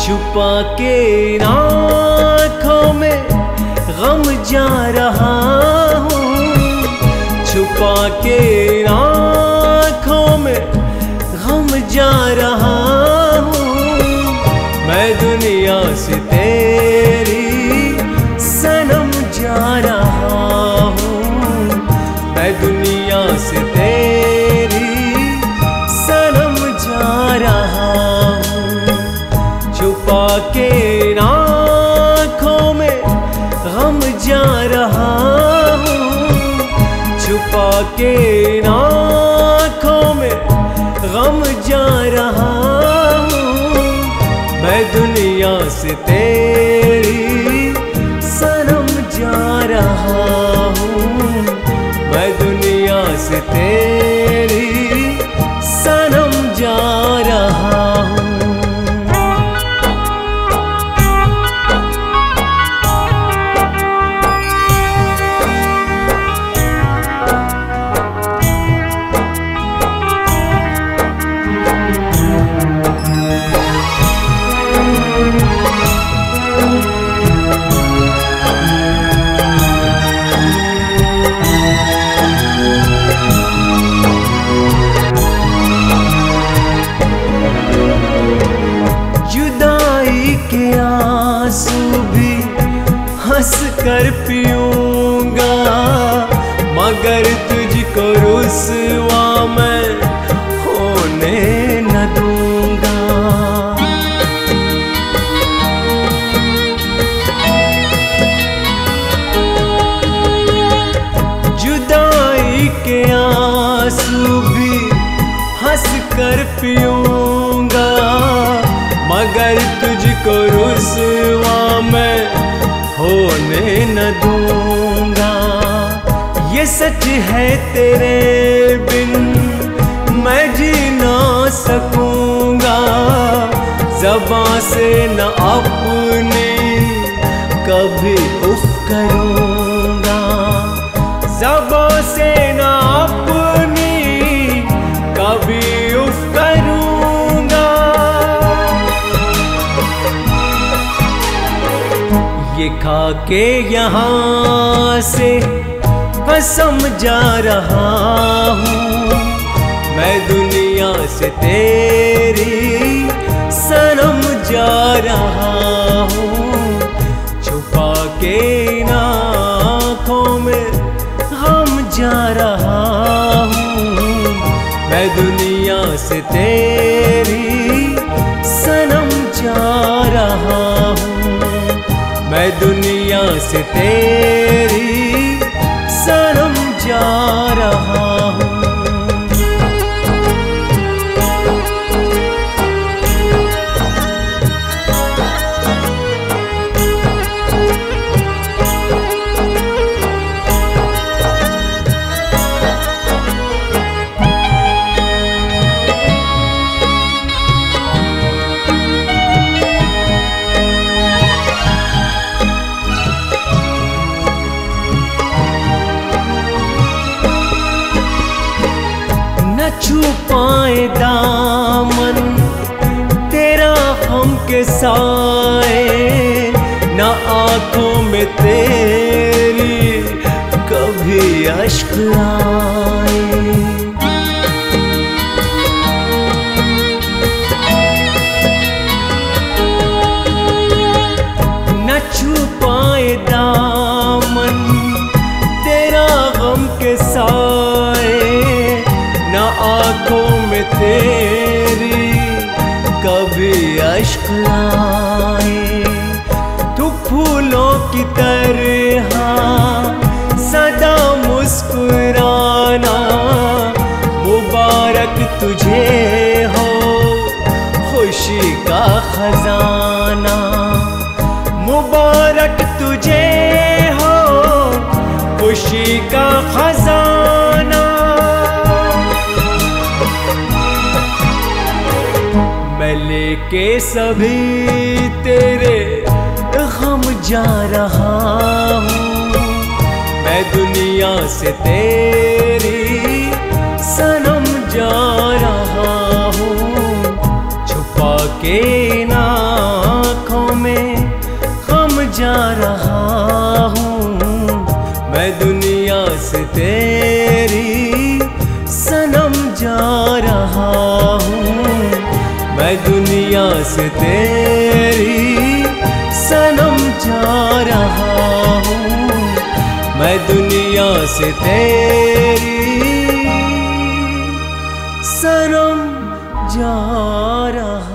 छुपा के इन आँखों में गम जा रहा हूँ, छुपा के इन आँखों में गम जा रहा हूँ। मैं दुनिया से तेरी सनम जा रहा हूँ, मैं दुनिया से तेरी सनम जा रहा हूँ। छुपा के इन आँखों में गम जा रहा हूँ, छुपा के इन आँखों में गम जा रहा हूँ। मैं दुनिया से तेरी सनम जा रहा हूँ, मैं दुनिया से तेरी सनम जा रहा हूँ। हंस कर पीऊंगा मगर तुझको रुसवा मैं होने न दूंगा। जुदाई के आंसू भी हंस कर पीऊंगा मगर तुझको रुसवा मैं होने न दूंगा। ये सच है तेरे बिन मैं जी ना सकूंगा, ज़बां से न अपनी कभी उफ करूंगा, ज़बां से न अपनी कभी उफ करूंगा। ये खा के यहाँ से कसम जा रहा हूँ, मैं दुनिया से तेरी सनम जा रहा हूँ। छुपा के इन आँखों में गम जा रहा हूँ, मैं दुनिया से तेरी सनम जा रहा हूँ, मैं दुनिया से तेरी सनम जा रहा हूँ। छुपाए दामन तेरा हम के साए, न आँखों में तेरी कभी अश्क आए। न छुपाए दामन तेरा गम के साए, न आँखों में तेरी कभी अश्क आए। तू फूलों की तरह सदा मुस्कुराना, मुबारक तुझे हो खुशी का खजाना, मुबारक तुझे हो खुशी का खजाना। मैं लेके सभी तेरे गम जा रहा हूँ, मैं दुनिया से तेरी सनम जा रहा हूँ। छुपा के ना जा रहा हूँ। मैं दुनिया से तेरी सनम जा रहा हूँ। मैं दुनिया से तेरी सनम जा रहा हूँ। मैं दुनिया से तेरी सनम जा रहा